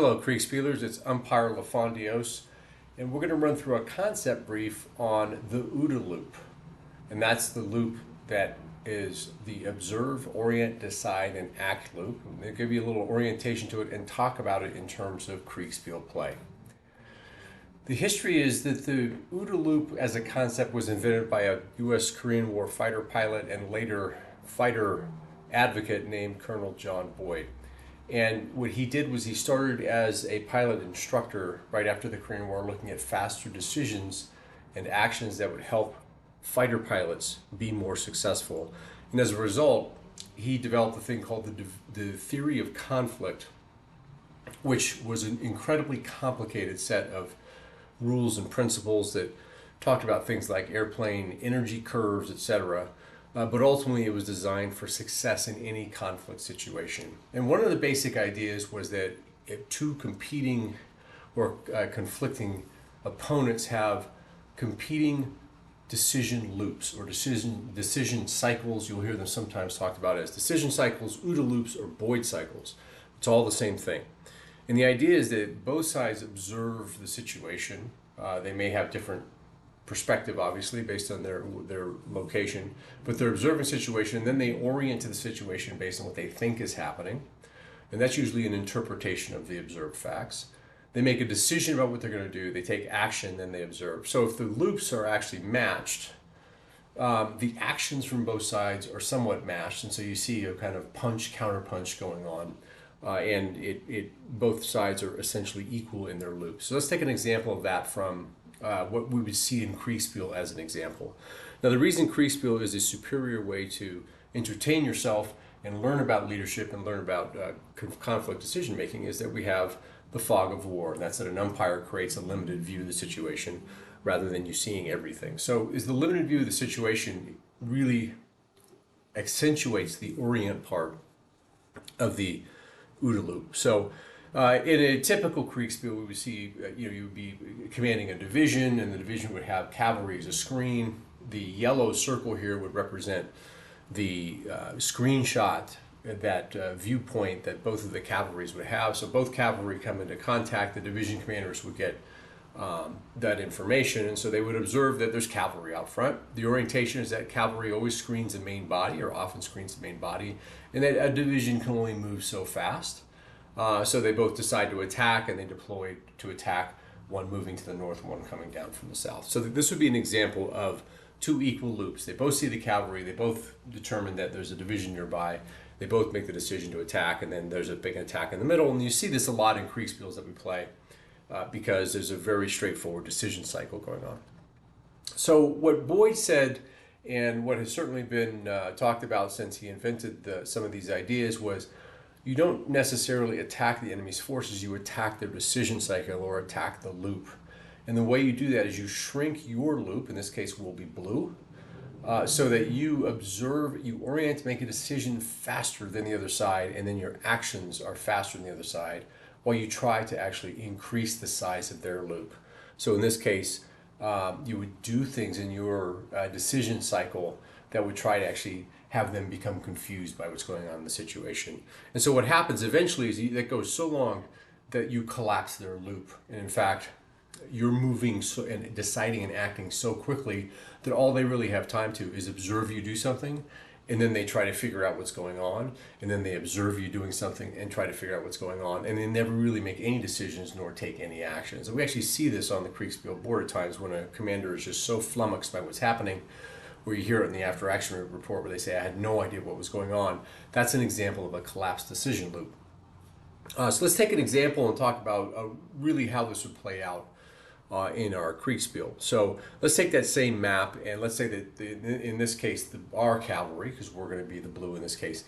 Hello, Creekspielers. It's Umpire LaFondios, and we're going to run through a concept brief on the OODA Loop. And that's the loop that is the observe, orient, decide, and act loop. I'm going to give you a little orientation to it and talk about it in terms of Kriegsspiel play. The history is that the OODA Loop as a concept was invented by a U.S. Korean War fighter pilot and later fighter advocate named Colonel John Boyd. And what he did was he started as a pilot instructor right after the Korean War, looking at faster decisions and actions that would help fighter pilots be more successful. And as a result, he developed a thing called the theory of conflict, which was an incredibly complicated set of rules and principles that talked about things like airplane energy curves, etc. But ultimately it was designed for success in any conflict situation. And one of the basic ideas was that if two competing or conflicting opponents have competing decision loops or decision cycles, you'll hear them sometimes talked about as decision cycles, OODA loops, or Boyd cycles. It's all the same thing. And the idea is that both sides observe the situation. They may have different perspective, obviously, based on their location, but they're observing situation, and then they orient to the situation based on what they think is happening, and that's usually an interpretation of the observed facts. They make a decision about what they're going to do, they take action, then they observe. So if the loops are actually matched, the actions from both sides are somewhat matched, and so you see a kind of punch counter punch going on, and both sides are essentially equal in their loops. So let's take an example of that from what we would see in Kriegsspiel as an example. Now, the reason Kriegsspiel is a superior way to entertain yourself and learn about leadership and learn about conflict decision making is that we have the fog of war. And that's that an umpire creates a limited view of the situation rather than you seeing everything. So is the limited view of the situation really accentuates the orient part of the OODA Loop. So in a typical Kriegsspiel, we would see, you would be commanding a division, and the division would have cavalry as a screen. The yellow circle here would represent the screenshot, that viewpoint that both of the cavalries would have. So both cavalry come into contact, the division commanders would get that information, and so they would observe that there's cavalry out front. The orientation is that cavalry always screens the main body, or often screens the main body, and that a division can only move so fast. So they both decide to attack, and they deploy to attack, one moving to the north, one coming down from the south. So this would be an example of two equal loops. They both see the cavalry, they both determine that there's a division nearby, they both make the decision to attack, and then there's a big attack in the middle. And you see this a lot in Kriegsspiels that we play because there's a very straightforward decision cycle going on. So what Boyd said, and what has certainly been talked about since he invented some of these ideas, was you don't necessarily attack the enemy's forces, you attack their decision cycle or attack the loop. And the way you do that is you shrink your loop, in this case will be blue, so that you observe, you orient, make a decision faster than the other side, and then your actions are faster than the other side, while you try to actually increase the size of their loop. So in this case, you would do things in your decision cycle that would try to actually have them become confused by what's going on in the situation. And so what happens eventually is that goes so long that you collapse their loop. And in fact, you're moving and deciding and acting so quickly that all they really have time to is observe you do something, and then they try to figure out what's going on, and then they observe you doing something and try to figure out what's going on, and they never really make any decisions nor take any actions. And we actually see this on the Kriegsspiel board at times when a commander is just so flummoxed by what's happening, where you hear it in the after action report where they say, I had no idea what was going on. That's an example of a collapsed decision loop. So let's take an example and talk about really how this would play out in our Kriegsspiel. So let's take that same map, and let's say that in this case, our cavalry, because we're going to be the blue in this case,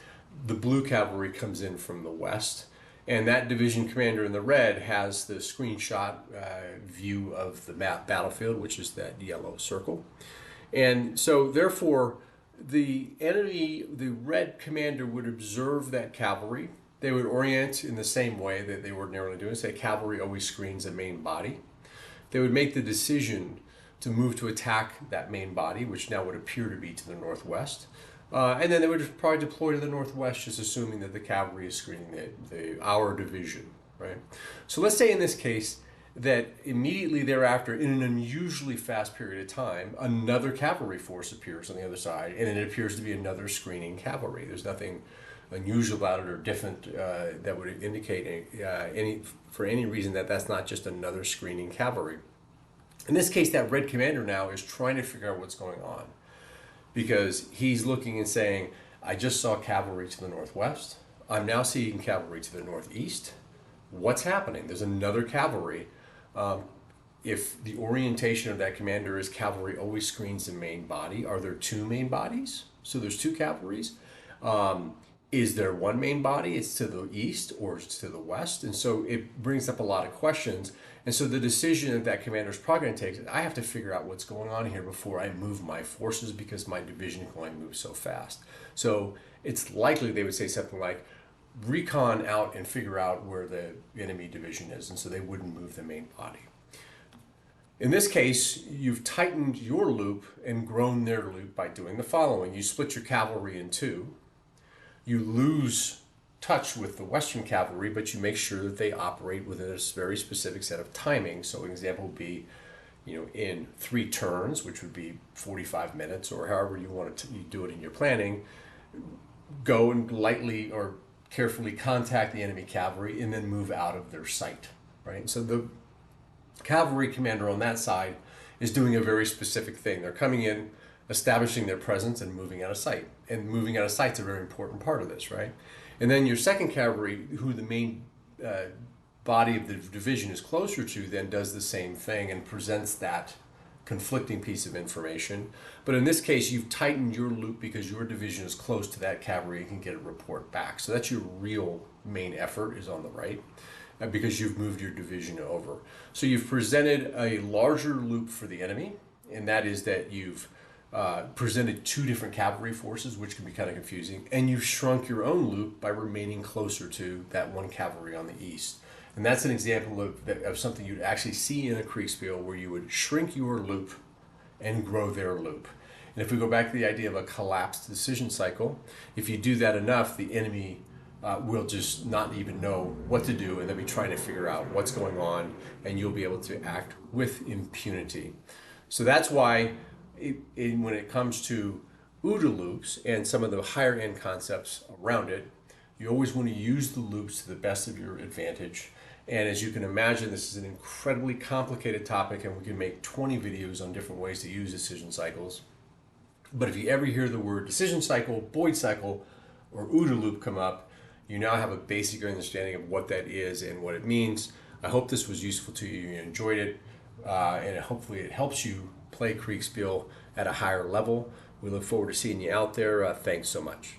the blue cavalry comes in from the west, and that division commander in the red has the screenshot view of the map battlefield, which is that yellow circle. And so therefore, the enemy, the red commander would observe that cavalry. They would orient in the same way that they ordinarily do, and say cavalry always screens the main body. They would make the decision to move to attack that main body, which now would appear to be to the northwest. And then they would probably deploy to the northwest, just assuming that the cavalry is screening our division. right? So let's say in this case that immediately thereafter, in an unusually fast period of time, another cavalry force appears on the other side, and it appears to be another screening cavalry. There's nothing unusual about it or different that would indicate for any reason that that's not just another screening cavalry. In this case, that red commander now is trying to figure out what's going on, because he's looking and saying, I just saw cavalry to the northwest. I'm now seeing cavalry to the northeast. What's happening? There's another cavalry. If the orientation of that commander is cavalry always screens the main body, are there two main bodies? So there's two cavalries. Is there one main body? It's to the east or it's to the west? And so it brings up a lot of questions. And so the decision that that commander is probably going to take is, I have to figure out what's going on here before I move my forces, because my division is going to move so fast. So it's likely they would say something like, recon out and figure out where the enemy division is, and so they wouldn't move the main body. In this case, you've tightened your loop and grown their loop by doing the following. You split your cavalry in two. You lose touch with the Western cavalry, but you make sure that they operate within a very specific set of timing. So an example would be, in 3 turns, which would be 45 minutes, or however you want to you do it in your planning, go and lightly or carefully contact the enemy cavalry and then move out of their sight, right? So the cavalry commander on that side is doing a very specific thing. They're coming in, establishing their presence, and moving out of sight. And moving out of sight is a very important part of this, right? And then your second cavalry, who the main body of the division is closer to, then does the same thing and presents that conflicting piece of information. But in this case, you've tightened your loop because your division is close to that cavalry and can get a report back. So that's your real main effort, is on the right, because you've moved your division over. So you've presented a larger loop for the enemy, and that is that you've presented 2 different cavalry forces, which can be kind of confusing, and you've shrunk your own loop by remaining closer to that one cavalry on the east. And that's an example of something you'd actually see in a Kriegsspiel, where you would shrink your loop and grow their loop. And if we go back to the idea of a collapsed decision cycle, if you do that enough, the enemy will just not even know what to do, and they'll be trying to figure out what's going on, and you'll be able to act with impunity. So that's why when it comes to OODA loops and some of the higher end concepts around it, you always want to use the loops to the best of your advantage. And as you can imagine, this is an incredibly complicated topic, and we can make 20 videos on different ways to use decision cycles. But if you ever hear the word decision cycle, Boyd cycle, or OODA loop come up, you now have a basic understanding of what that is and what it means. I hope this was useful to you, you enjoyed it, and hopefully it helps you play Kriegsspiel at a higher level. We look forward to seeing you out there. Thanks so much.